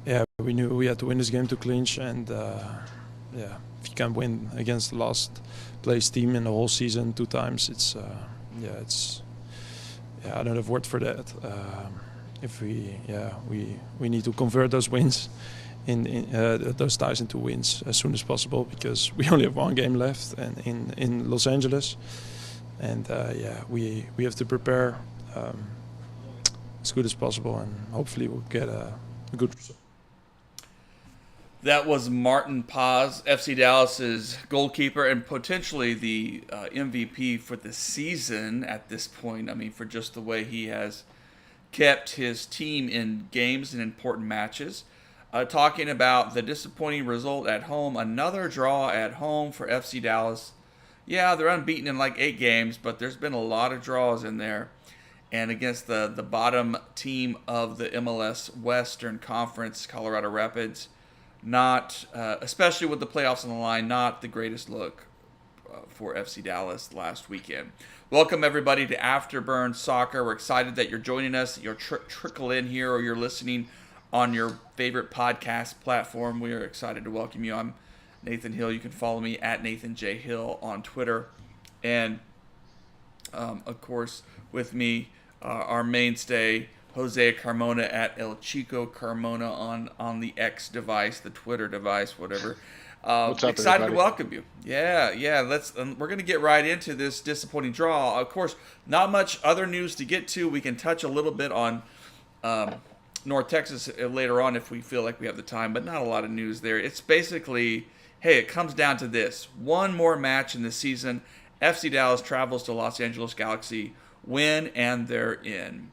yeah, we knew we had to win this game to clinch, and yeah, if you can win against the last place team in the whole season 2 times, it's I don't have word for that. If we need to convert those wins in those ties into wins as soon as possible, because we only have one game left and in Los Angeles, and we have to prepare as good as possible, and hopefully we'll get a good result. That was Martin Paz, FC Dallas's goalkeeper and potentially the MVP for the season at this point. I mean, for just the way he has kept his team in games and important matches. Talking about the disappointing result at home, another draw at home for FC Dallas. Yeah, they're unbeaten in like 8 games, but there's been a lot of draws in there. And against the bottom team of the MLS Western Conference, Colorado Rapids, not, especially with the playoffs on the line, not the greatest look for FC Dallas last weekend. Welcome, everybody, to Afterburn Soccer. We're excited that you're joining us, that you're trickle in here, or you're listening on your favorite podcast platform. We are excited to welcome you. I'm Nathan Hill. You can follow me at Nathan J. Hill on Twitter. And, of course, with me, our mainstay, Jose Carmona at El Chico Carmona on the X device, the Twitter device, whatever. What's up, excited everybody? to welcome you. Yeah. We're going to get right into this disappointing draw. Of course, not much other news to get to. We can touch a little bit on North Texas later on if we feel like we have the time, but not a lot of news there. It's basically, hey, it comes down to this: one more match in the season. FC Dallas travels to Los Angeles Galaxy, win, and they're in.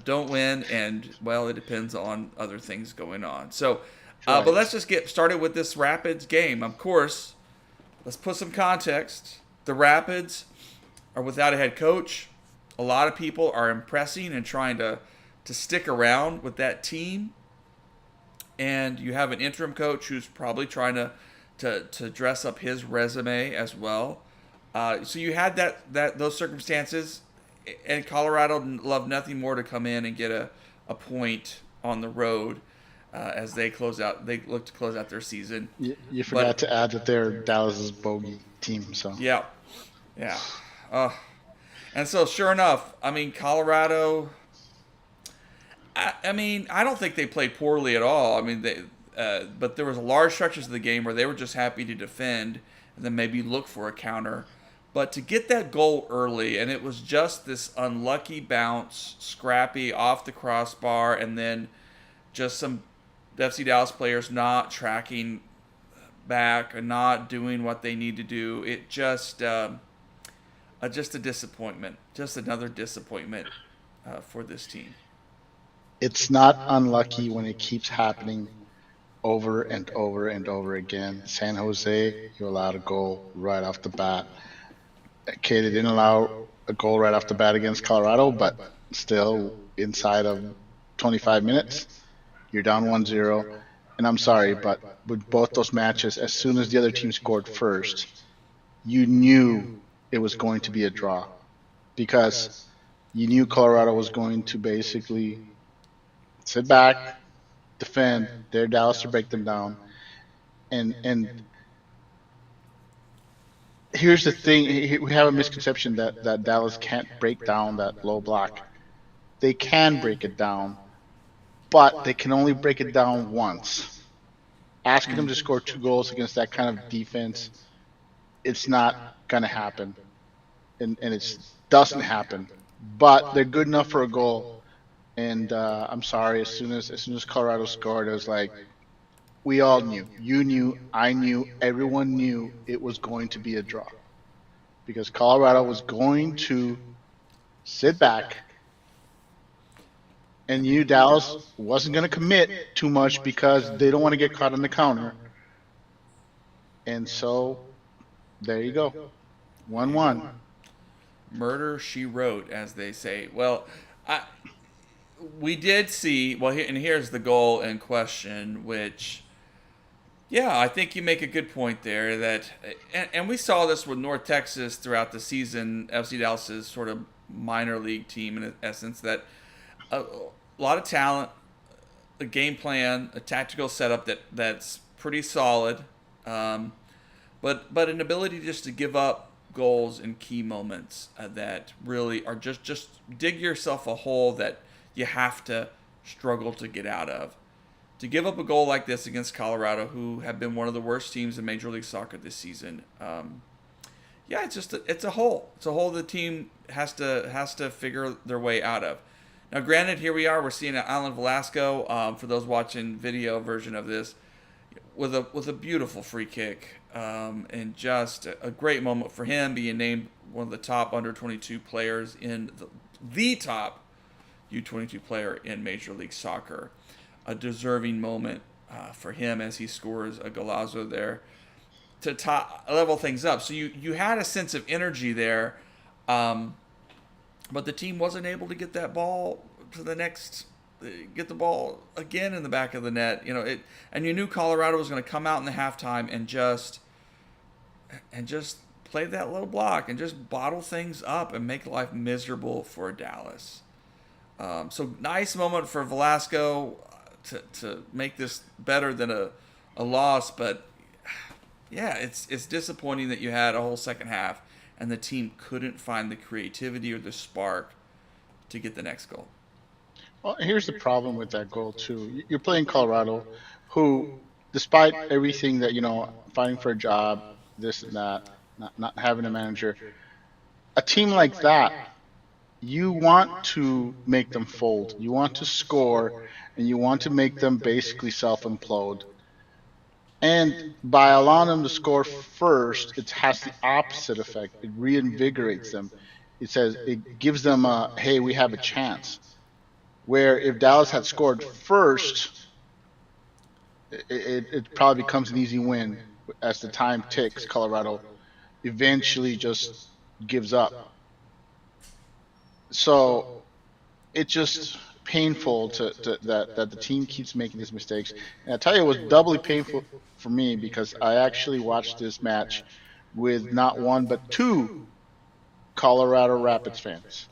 Don't win, and, well, it depends on other things going on. So, but let's just get started with this Rapids game. Of course, let's put some context. The Rapids are without a head coach. A lot of people are impressing and trying to stick around with that team. And you have an interim coach who's probably trying to dress up his resume as well. So you had those circumstances. And Colorado loved nothing more to come in and get a point on the road as they look to close out their season. You forgot to add that they're Dallas's bogey team. So yeah. And so sure enough, I mean, Colorado. I mean, I don't think they played poorly at all. I mean, but there was large stretches of the game where they were just happy to defend and then maybe look for a counter. But to get that goal early, and it was just this unlucky bounce, scrappy off the crossbar, and then just some FC Dallas players not tracking back and not doing what they need to do. It just a disappointment, just another disappointment for this team. it's not unlucky when it keeps happening over and over and over again. San Jose, you allowed a goal right off the bat. Okay, they didn't allow a goal right off the bat against Colorado, but still inside of 25 minutes, you're down 1-0. And I'm sorry, but with both those matches, as soon as the other team scored first, you knew it was going to be a draw because you knew Colorado was going to basically sit back, defend, dare Dallas to break them down. And here's the thing, we have a misconception that Dallas can't break down that low block. They can break it down, but they can only break it down once. Asking them to score 2 goals against that kind of defense, it's not going to happen. And it doesn't happen. But they're good enough for a goal. And I'm sorry, as soon as Colorado scored, it was like, we all knew. You knew, I knew, everyone knew it was going to be a draw. Because Colorado was going to sit back, and you knew Dallas wasn't going to commit too much because they don't want to get caught on the counter. And so, there you go. 1-1. Murder, she wrote, as they say. Well, we did see, and here's the goal in question, which, yeah, I think you make a good point there. That, and we saw this with North Texas throughout the season, FC Dallas's sort of minor league team in essence, that a lot of talent, a game plan, a tactical setup that's pretty solid, um, but an ability just to give up goals in key moments that really are just dig yourself a hole that you have to struggle to get out of. To give up a goal like this against Colorado, who have been one of the worst teams in Major League Soccer this season, yeah, it's a hole. It's a hole the team has to figure their way out of. Now, granted, here we are. We're seeing Alan Velasco. For those watching video version of this, with a beautiful free kick, and just a great moment for him, being named one of the top under 22 players in the top U22 player in Major League Soccer. A deserving moment for him as he scores a golazo there to level things up. So you had a sense of energy there, but the team wasn't able to get that ball to the next, get the ball again in the back of the net. And you knew Colorado was going to come out in the halftime and just play that low block and just bottle things up and make life miserable for Dallas. So nice moment for Velasco to make this better than a loss, but yeah, it's disappointing that you had a whole second half and the team couldn't find the creativity or the spark to get the next goal. Well, here's the problem with that goal too. You're playing Colorado, who, despite everything that fighting for a job, this and that, not having a manager, a team like that, you want to make them fold. You want to score, and you want to make them basically self-implode. And by allowing them to score first, it has the opposite effect. It reinvigorates them. It gives them a, hey, we have a chance. Where if Dallas had scored first, it probably becomes an easy win. As the time ticks, Colorado eventually just gives up. So it's just painful that the team keeps making these mistakes. And I tell you, it was doubly painful for me because I actually watched this match with not one but two Colorado Rapids fans.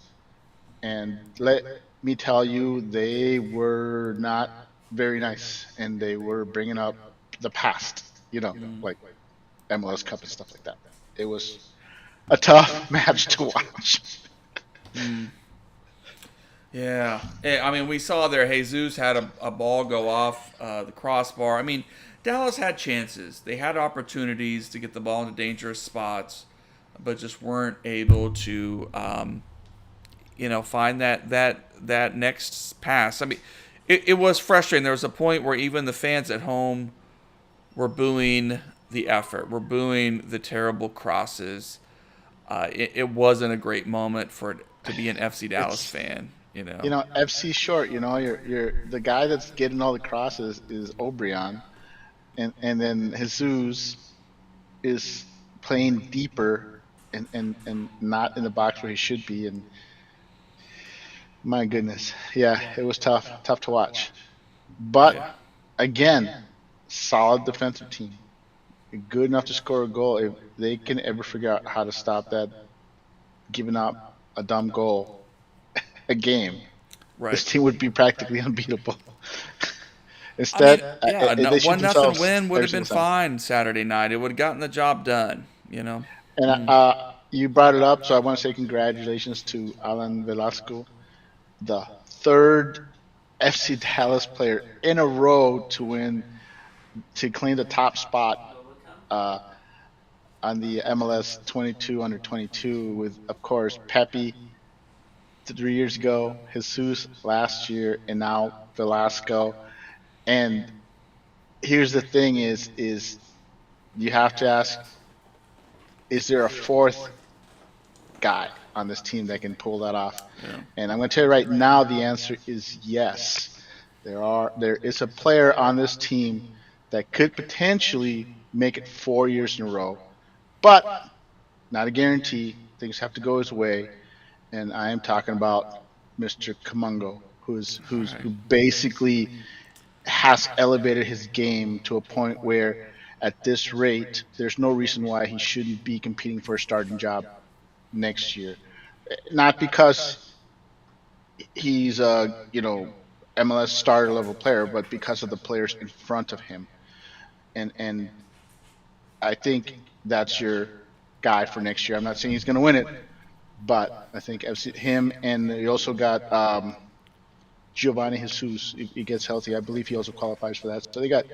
And let me tell you, they were not very nice, and they were bringing up the past, like MLS Cup and stuff like that. It was a tough match to watch. Yeah. I mean, we saw there Jesus had a ball go off the crossbar. I mean, Dallas had chances. They had opportunities to get the ball into dangerous spots, but just weren't able to, find that next pass. I mean, it was frustrating. There was a point where even the fans at home were booing the effort, were booing the terrible crosses. It wasn't a great moment to be an FC Dallas fan. FC short. You're the guy that's getting all the crosses is Obrian, and then Jesus is playing deeper and not in the box where he should be. And my goodness, yeah, it was tough to watch. But again, solid defensive team, good enough to score a goal. If they can ever figure out how to stop that, giving up a dumb goal a game, right, this team would be practically unbeatable. Instead, they shoot 1-0 win would have been fine Saturday night. It would have gotten the job done, And you brought it up, so I want to say congratulations to Alan Velasco, the third FC Dallas player in a row to claim the top spot on the MLS 22 under 22 with, of course, Pepe 3 years ago, Jesus last year, and now Velasco. And here's the thing is you have to ask, is there a fourth guy on this team that can pull that off? Yeah. And I'm going to tell you right now, the answer is yes. There is a player on this team that could potentially make it 4 years in a row, but not a guarantee. Things have to go his way. And I am talking about Mr. Kamungo, who basically has elevated his game to a point where, at this rate, there's no reason why he shouldn't be competing for a starting job next year. Not because he's MLS starter level player, but because of the players in front of him. And I think that's your guy for next year. I'm not saying he's going to win it, but I think him, and you also got Giovanni Jesus. If he gets healthy, I believe he also qualifies for that. So they got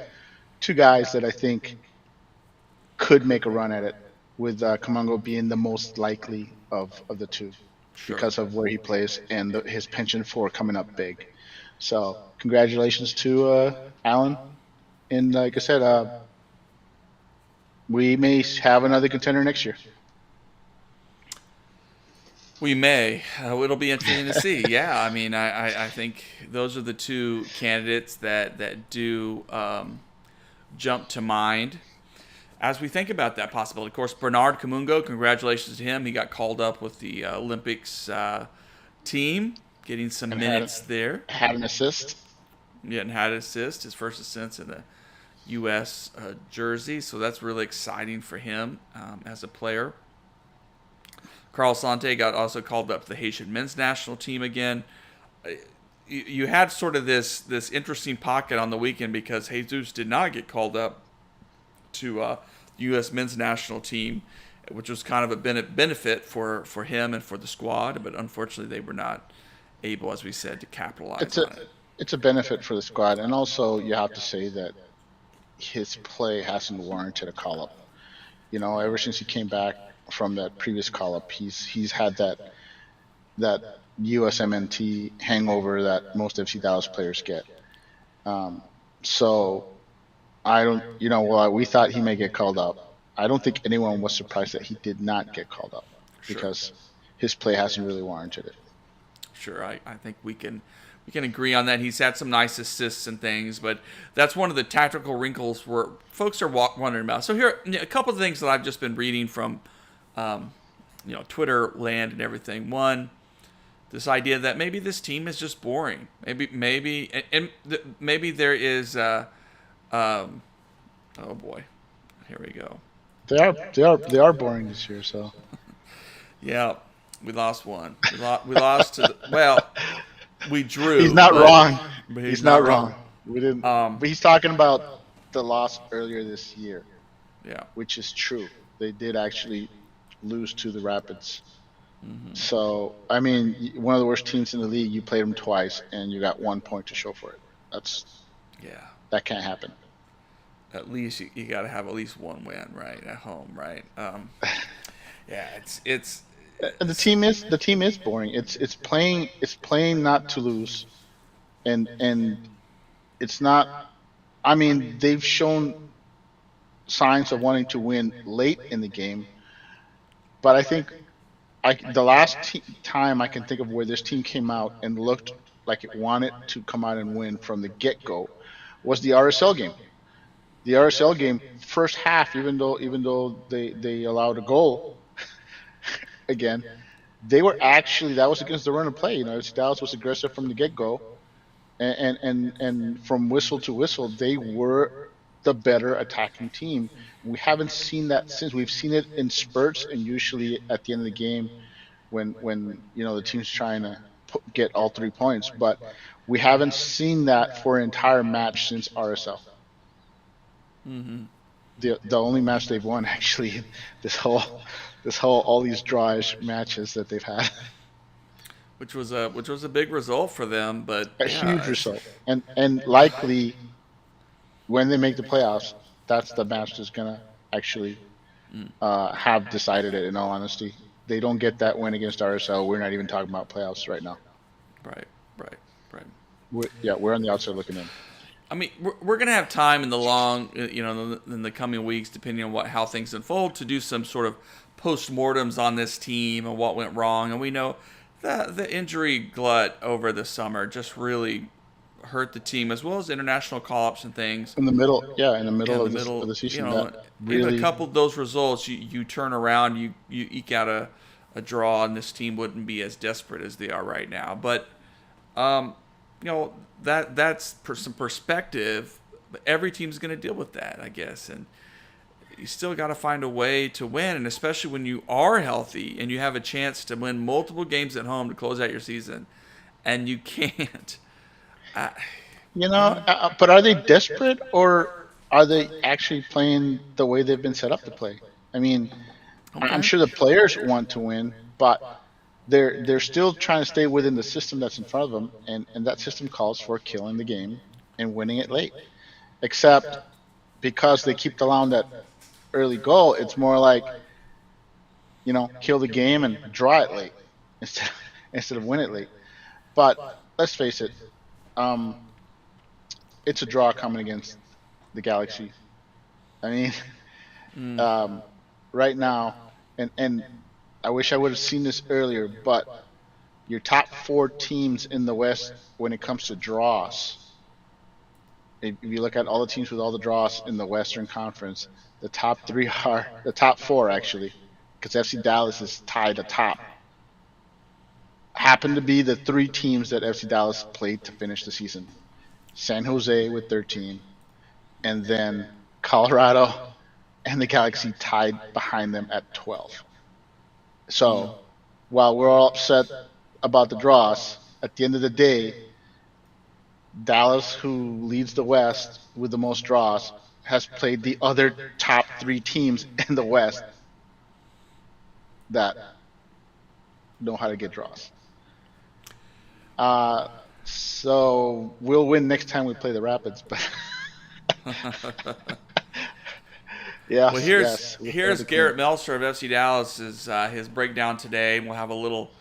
two guys that I think could make a run at it, with Kamango being the most likely of the two Sure. because of where he plays and his pension for coming up big. So congratulations to Alan. And like I said, we may have another contender next year. We may. It'll be interesting to see. Yeah, I mean, I think those are the two candidates that do jump to mind as we think about that possibility. Of course, Bernard Kamungo, congratulations to him. He got called up with the Olympics team, getting some minutes there. Had an assist. Yeah, and had an assist, his first assist in the U.S. Jersey. So that's really exciting for him as a player. Carl Sante got also called up to the Haitian men's national team again. You had sort of this interesting pocket on the weekend because Jesus did not get called up to U.S. men's national team, which was kind of a benefit for him and for the squad. But unfortunately, they were not able, as we said, to capitalize on it. It's a benefit for the squad, and also you have to say that his play hasn't warranted a call up. You know, ever since he came back from that previous call up, he's had that USMNT hangover that most FC Dallas players get. So I don't, well, we thought he may get called up. I don't think anyone was surprised that he did not get called up because his play hasn't really warranted it. Sure, I think we can agree on that. He's had some nice assists and things, but that's one of the tactical wrinkles where folks are wondering about. So here, a couple of things that I've just been reading from, Twitter land and everything. One, this idea that maybe this team is just boring. Maybe there is. Oh boy, here we go. They are boring this year. So. Yeah, we lost one. We lost to we drew. He's not wrong. He's not wrong. We didn't. But he's talking about the loss earlier this year. Yeah, which is true. They did actually lose to the Rapids. Mm-hmm. So I mean, one of the worst teams in the league. You played them twice, and you got 1 point to show for it. That can't happen. At least you got to have at least one win, right, at home, right? It's. And the team is boring. It's playing not to lose, and it's not. I mean, they've shown signs of wanting to win late in the game, but I think the last time I can think of where this team came out and looked like it wanted to come out and win from the get-go was the RSL game. The RSL game, first half, even though they allowed a goal again, they were actually, that was against the run of play. Dallas was aggressive from the get-go, and from whistle to whistle, they were the better attacking team. We haven't seen that since. We've seen it in spurts, and usually at the end of the game, when the team's trying to get all 3 points. But we haven't seen that for an entire match since RSL. Mm-hmm. The only match they've won actually all these drawish matches that they've had. Which was a big result for them, but a huge result, and likely when they make the playoffs, that's the match that's gonna actually have decided it. In all honesty, they don't get that win against RSL. We're not even talking about playoffs right now. Right. We're on the outside looking in. I mean, we're going to have time in the coming weeks, depending on how things unfold, to do some sort of post-mortems on this team and what went wrong. And we know that the injury glut over the summer just really hurt the team, as well as international call-ups and things. In the middle of the season. Really, a couple of those results, you turn around, you eke out a draw, and this team wouldn't be as desperate as they are right now. But that's some perspective. But every team's going to deal with that, I guess, and you still got to find a way to win, and especially when you are healthy and you have a chance to win multiple games at home to close out your season, and you can't. I, But are they desperate or are they actually playing the way they've been set up to play? I mean, I'm okay. sure the players want to win, but they're still trying to stay within the system that's in front of them, and that system calls for killing the game and winning it late. Except because they keep allowing that early goal, it's more like kill the game and draw it late instead instead of win it late. But let's face it, um, it's a draw coming against the Galaxy. I mean, Mm, um, right now, and I wish I would have seen this earlier, but your top four teams in the West when it comes to draws, if you look at all the teams with all the draws in the Western Conference, the top three are the top four actually, because FC Dallas is tied atop. Happen to be the three teams that FC Dallas played to finish the season: San Jose with 13, and then Colorado and the Galaxy tied behind them at 12. mm. So while we're all upset about the draws, at the end of the day, Dallas, who leads the West with the most draws, has played the other top three teams in the West that know how to get draws. Uh, so we'll win next time we play the Rapids. But Well, yes, here's yes, we'll here's be clean. Garrett Melser of FC Dallas is his breakdown today. We'll have a little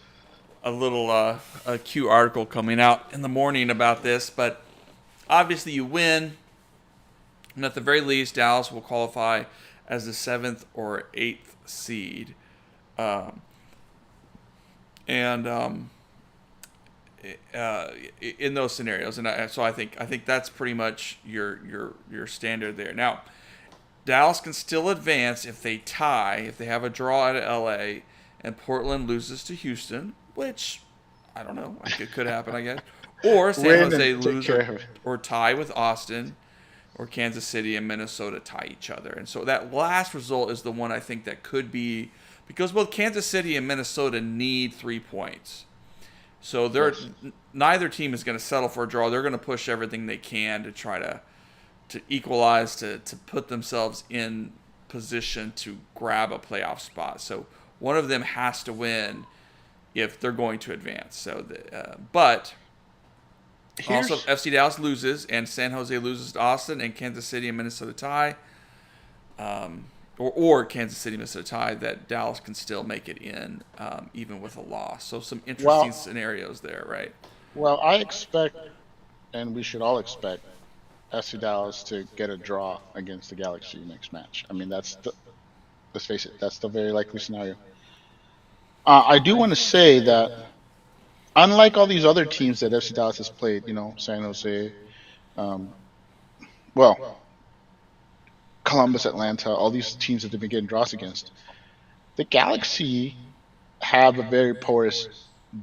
a Q article coming out in the morning about this, but obviously you win, and at the very least, Dallas will qualify as the seventh or eighth seed, um, and in those scenarios, and so I think that's pretty much your standard there. Now, Dallas can still advance if they tie, if they have a draw at LA, and Portland loses to Houston, which I don't know, it could happen, I guess. Or San Win Jose and take lose care of it. or tie with Austin, or Kansas City and Minnesota tie each other. And so that last result is the one I think that could be, because both Kansas City and Minnesota need 3 points. So Yes. neither team is going to settle for a draw. They're going to push everything they can to try to equalize, to put themselves in position to grab a playoff spot. So one of them has to win if they're going to advance. But also Here's FC Dallas loses and San Jose loses to Austin and Kansas City and Minnesota tie, or Kansas City Minnesota tie, that Dallas can still make it in even with a loss. So some interesting well, scenarios there, right? I expect, and we should all expect, FC Dallas to get a draw against the Galaxy next match. I mean, let's face it, that's the very likely scenario. I do want to say that unlike all these other teams that FC Dallas has played, San Jose, um, well, Columbus, Atlanta, all these teams that they've been getting draws against, the Galaxy have a very porous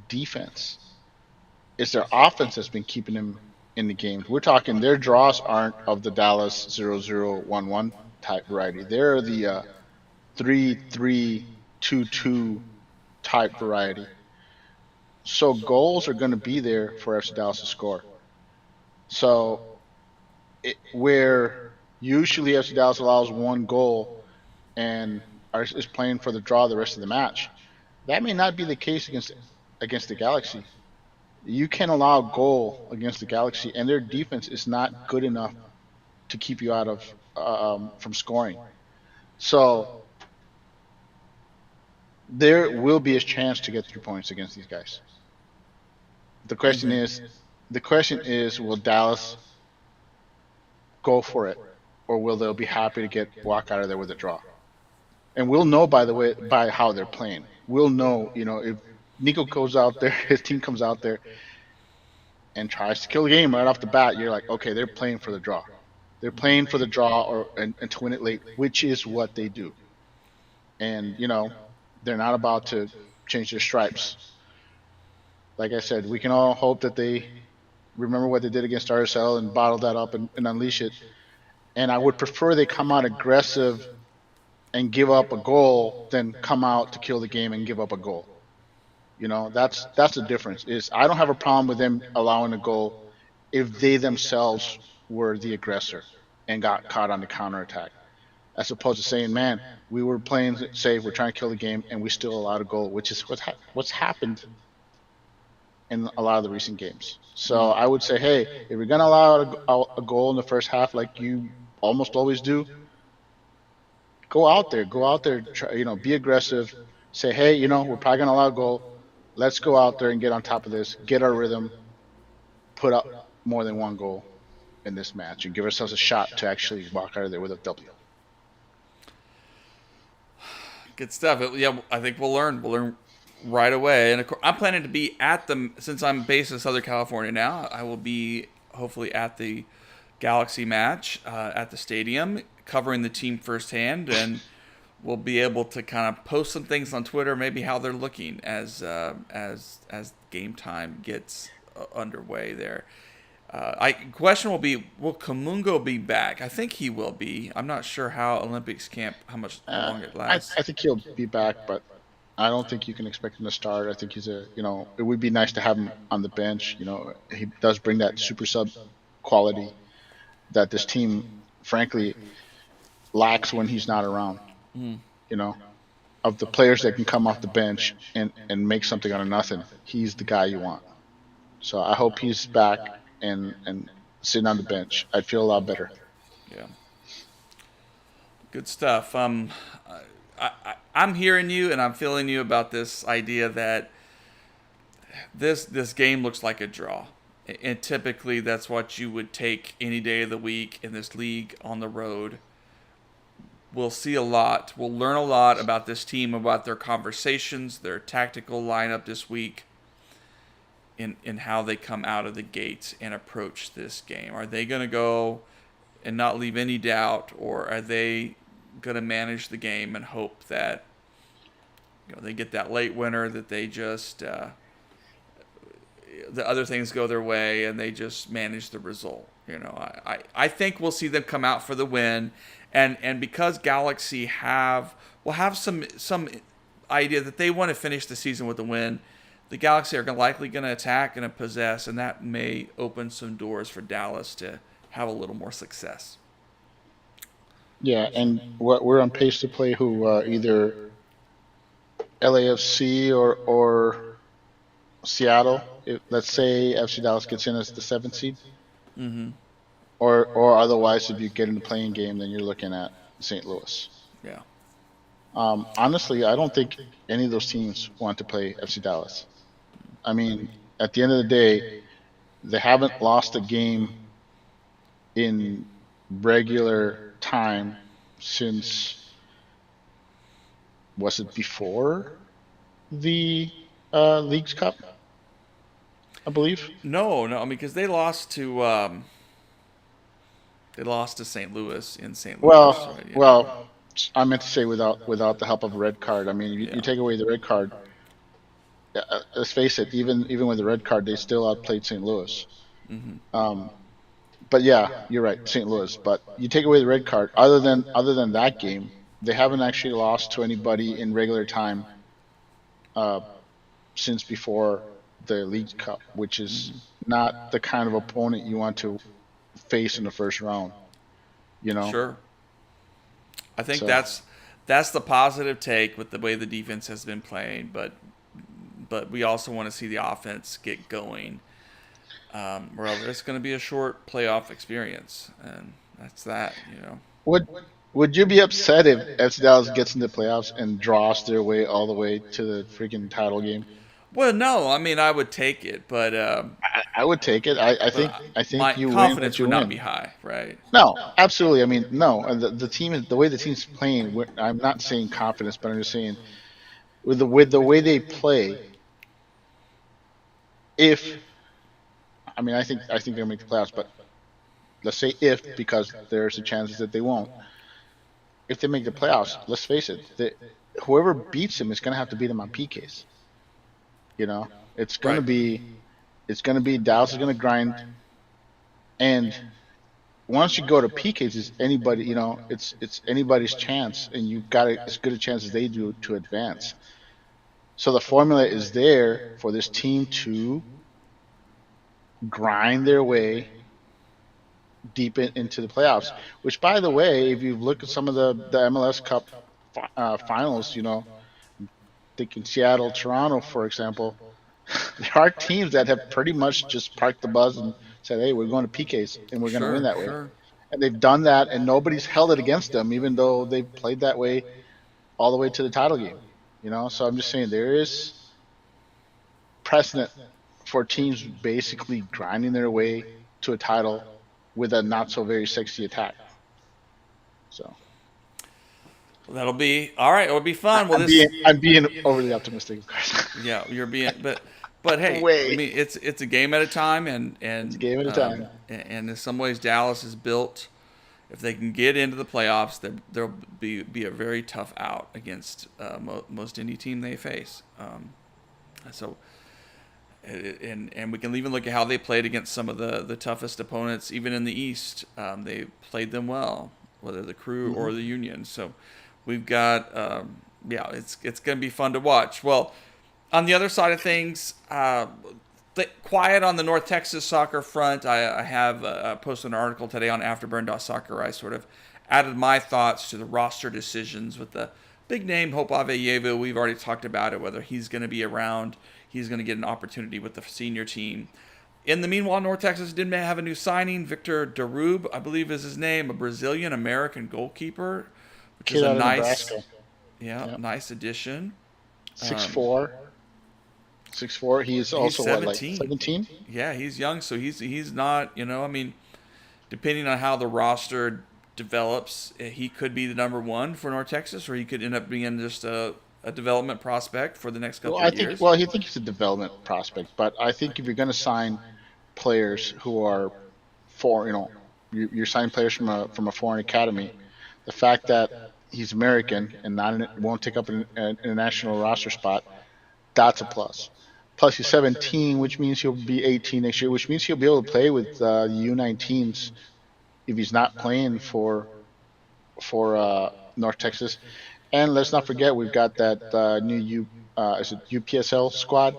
defense. It's their offense that's been keeping them in the games. We're talking their draws aren't of the Dallas 0-0-1-1 type variety. They're the 3-3-2-2 type variety. So goals are going to be there for FC Dallas to score. So where usually FC Dallas allows one goal and is playing for the draw the rest of the match, that may not be the case against the Galaxy. You can allow a goal against the Galaxy, and their defense is not good enough to keep you out of from scoring. So there will be a chance to get 3 points against these guys. The question Mm-hmm. is, will Dallas go for it, or will they be happy to walk out of there with a draw? And we'll know, by the way, by how they're playing. We'll know, if Nico goes out there, his team comes out there and tries to kill the game right off the bat. You're like, okay, they're playing for the draw. They're playing for the draw and to win it late, which is what they do. And they're not about to change their stripes. Like I said, we can all hope that they remember what they did against RSL and bottle that up and unleash it. And I would prefer they come out aggressive and give up a goal than come out to kill the game and give up a goal. That's the difference. Is I don't have a problem with them allowing a goal if they themselves were the aggressor and got caught on the counterattack, as opposed to saying, "Man, we were playing safe, we're trying to kill the game, and we still allowed a goal," which is what's happened in a lot of the recent games. So I would say, hey, if you're gonna allow a goal in the first half, like you almost always do, go out there, try, be aggressive. Say, hey, we're probably gonna allow a goal. Let's go out there and get on top of this, get our rhythm, put up more than one goal in this match, and give ourselves a shot to actually walk out of there with a W. Good stuff. Yeah, I think we'll learn. We'll learn right away. And of course, I'm planning to be at the since I'm based in Southern California now. I will be hopefully at the Galaxy match at the stadium, covering the team firsthand, and we'll be able to kind of post some things on Twitter, maybe how they're looking as game time gets underway there. I question will be, will Kamungo be back? I think he will be. I'm not sure how Olympics camp, how long it lasts. I think he'll be back, but I don't think you can expect him to start. I think it would be nice to have him on the bench. He does bring that super sub quality that this team, frankly, lacks when he's not around. Mm. You know, of the players that can come off the bench and make something out of nothing, he's the guy you want. So I hope he's back and sitting on the bench. I'd feel a lot better. Yeah. Good stuff. I'm hearing you and I'm feeling you about this idea that this game looks like a draw. And typically that's what you would take any day of the week in this league on the road. We'll see a lot. We'll learn a lot about this team, about their conversations, their tactical lineup this week, in how they come out of the gates and approach this game. Are they going to go and not leave any doubt, or are they going to manage the game and hope that they get that late winner, that they just the other things go their way and they just manage the result? I think we'll see them come out for the win, and because Galaxy will have some idea that they want to finish the season with a win. The Galaxy are likely going to attack and possess, and that may open some doors for Dallas to have a little more success. Yeah, and we're on pace to play who either LAFC or Seattle. Let's say FC Dallas gets in as the seventh seed, Mm-hmm. or otherwise, if you get in the playing game, then you're looking at St. Louis. Yeah. Honestly, I don't think any of those teams want to play FC Dallas. I mean, at the end of the day, they haven't lost a game in regular time since, was it before the Leagues Cup? I believe. No, I mean, because they lost to St. Louis in St. Louis. Well, Right? well, I meant to say without the help of a red card. I mean, you take away the red card. Let's face it. Even with the red card, they still outplayed St. Louis. Mm-hmm. But yeah, you're right, St. Louis. But you take away the red card. Other than that game, they haven't actually lost to anybody in regular time uh, since before the League Cup, which is not the kind of opponent you want to face in the first round. Sure. I think So- that's the positive take with the way the defense has been playing, but we also want to see the offense get going. Or it's going to be a short playoff experience, and that's that. Would you be upset if FC Dallas gets into the playoffs and draws their way all the way to the freaking title game? Well, no, I mean I would take it, but I would take it. I think my you win. confidence But you would not win. be high, right? No, absolutely. I mean, no. And the team is the way the team's playing. I'm not saying confidence, but I'm just saying with the way they play. If I think they'll make the playoffs, but let's say if, because there's a chance that they won't. If they make the playoffs, let's face it, whoever beats them is going to have to beat them on PKs. It's going Right. to be Dallas is going to grind, and once you go to PKs, it's anybody, it's anybody's chance, and you've got as good a chance as they do to advance. So the formula is there for this team to grind their way deep into the playoffs. Which, by the way, if you look at some of the MLS Cup finals, thinking Seattle, Toronto, for example, there are teams that have pretty much just parked the bus and said, "Hey, we're going to PKs and we're going to win Sure, that way." sure. And they've done that, and nobody's held it against them, even though they've played that way all the way to the title game. So I'm just saying there is precedent for teams basically grinding their way to a title with a not so very sexy attack. So That'll be all right. It'll be fun. Well, I'm this, being overly optimistic, of course. yeah, you're being, but hey, I Way. mean, it's a game at a time, It's a game at a time. and in some ways, Dallas is built. If they can get into the playoffs, there'll be a very tough out against most any team they face. So, and we can even look at how they played against some of the toughest opponents, even in the East. They played them well, whether the Crew or the Union. So, we've got yeah, it's going to be fun to watch. Well, on the other side of things, quiet on the North Texas soccer front. I have posted an article today on Afterburn.soccer where I sort of added my thoughts to the roster decisions with the big name Hope Aveyevu. We've already talked about it, whether he's going to be around. He's going to get an opportunity with the senior team. In the meanwhile, North Texas did have a new signing. Victor Darube, I believe is his name, a Brazilian-American goalkeeper, which Kid is a out of nice, Nebraska. yeah, Yep. nice addition. 6'4". 6'4". He's also what, like 17. 17? Yeah, he's young, so he's not, I mean, depending on how the roster develops, he could be the number one for North Texas, or he could end up being just a development prospect for the next Well, couple I of think years. well, he thinks he's a development prospect, but I think if you're going to sign players who are you're signing players from a foreign academy, the fact that he's American and won't take up an international roster spot, that's a plus. Plus, he's 17, which means he'll be 18 next year, which means he'll be able to play with the U19s if he's not playing for North Texas. And let's not forget we've got that new is it UPSL squad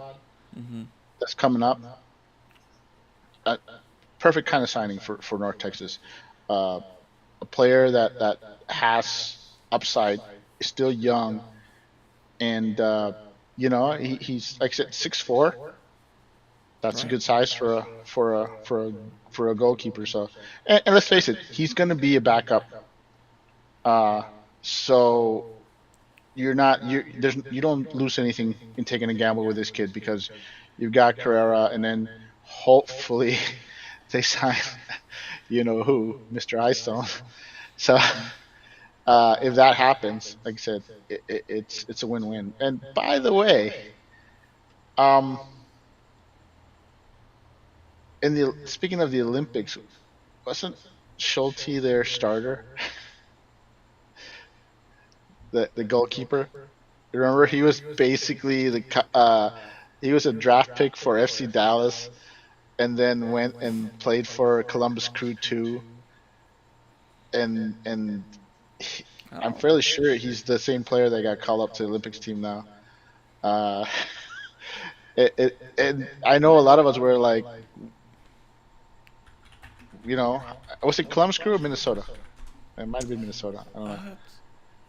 Mm-hmm. that's coming up. Uh, Perfect kind of signing for North Texas. Uh, a player that has upside, is still young, and he's like I said 6'4". That's a Right. good size for a goalkeeper. So, and let's face it, he's going to be a backup. Uh, so you don't lose anything in taking a gamble with this kid because you've got Carrera, and then hopefully they sign who, Mr. Eyestone. So if that happens, like I said, it's a win-win. And by the way, um, in the speaking of the Olympics, wasn't Schulte their starter, the goalkeeper? Remember, he was basically he was a draft pick for FC Dallas, and then went and played for Columbus Crew 2, and I'm Oh, fairly sure he's the same player that got called up to the Olympics team now. Uh, and I know a lot of us were like, was it Columbus Crew or Minnesota? It might have been Minnesota. I don't know.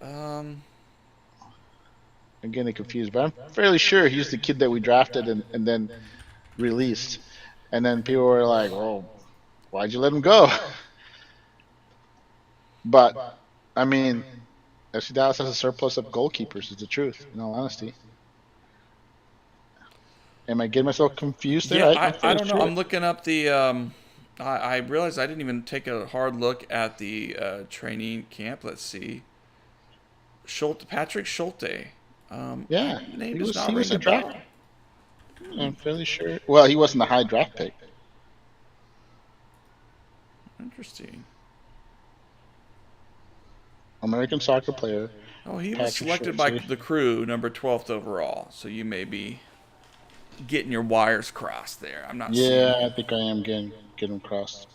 um, I'm getting confused, but I'm fairly sure he's the kid that we drafted and then released. And then people were like, well, why'd you let him go? But, I mean, FC Dallas has a surplus of goalkeepers, is the truth, in all honesty. Am I getting myself confused there? yeah, I'm I fairly don't know. sure. I'm looking up the. I realized I didn't even take a hard look at the training camp. Let's see. Patrick Schulte. Yeah, Name he does was not he was ring a a draft. bell. I'm fairly sure. Well, he wasn't a high draft pick. Interesting. American soccer player, Oh, he was Patrick selected by Schulte. the Crew, number 12th overall. So you may be getting your wires crossed there. I'm not Yeah, seeing I think I am getting crossed.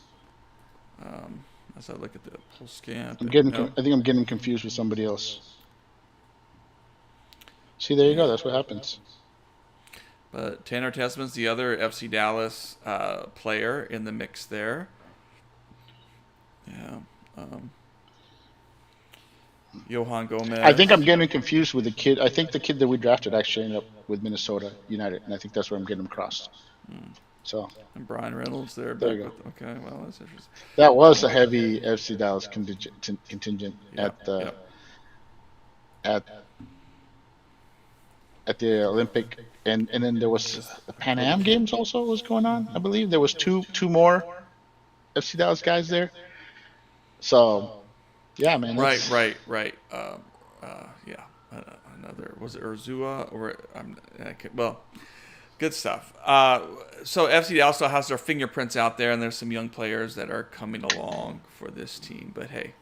as I look at the full scan, I'm but getting. no. I think I'm getting confused with somebody else. See, there you Yeah. go. That's what happens. But Tanner Tesman's the other FC Dallas player in the mix there. Yeah. Johan Gomez. I think I'm getting confused with the kid. I think the kid that we drafted actually ended up with Minnesota United, and I think that's where I'm getting them crossed. So And Brian Reynolds there. There Back you with, okay, well, that's interesting. that was a heavy FC Dallas contingent Yep, at the yep. at the Olympic, and then there was the Pan Am Games also was going on. I believe there was two more FC Dallas guys there. So yeah, man. Right. Yeah. Another, was it Urzua or well, good stuff. So FC Dallas still has their fingerprints out there, and there's some young players that are coming along for this team. But hey,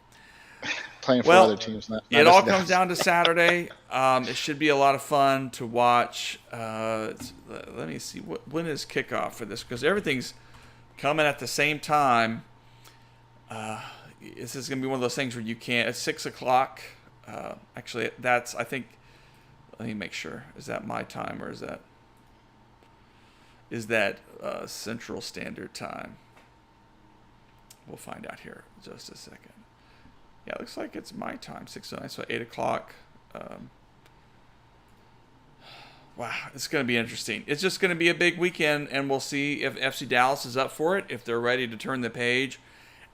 Playing for other teams. Not it all FC comes Dallas. down to Saturday. It should be a lot of fun to watch. Let me see. When is kickoff for this? Because everything's coming at the same time. This is going to be one of those things where you can't. It's 6 o'clock. Actually, that's, I think, let me make sure. Is that my time or is that Central Standard Time? We'll find out here in just a second. Yeah, it looks like it's my time, 6:09, so 8 o'clock. Wow, it's going to be interesting. It's just going to be a big weekend, and we'll see if FC Dallas is up for it, if they're ready to turn the page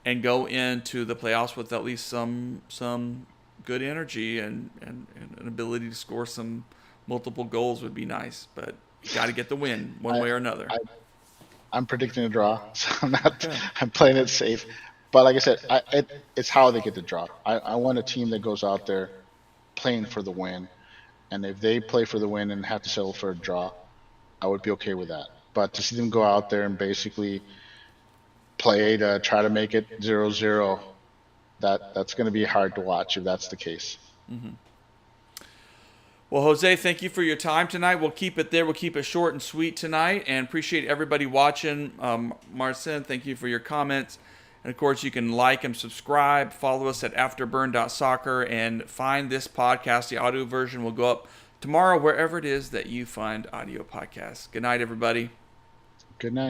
and go into the playoffs with at least some good energy and an ability to score some multiple goals would be nice. But you got to get the win one way or another. I'm predicting a draw, so I'm playing it safe. But like I said, it's how they get the draw. I want a team that goes out there playing for the win. And if they play for the win and have to settle for a draw, I would be okay with that. But to see them go out there and basically play to try to make it 0-0, that's going to be hard to watch if that's the case. Mm-hmm. Well, Jose, thank you for your time tonight. We'll keep it there. We'll keep it short and sweet tonight, and appreciate everybody watching. Marcin, thank you for your comments. And, of course, you can like and subscribe. Follow us at afterburn.soccer and find this podcast. The audio version will go up tomorrow wherever it is that you find audio podcasts. Good night, everybody. Good night.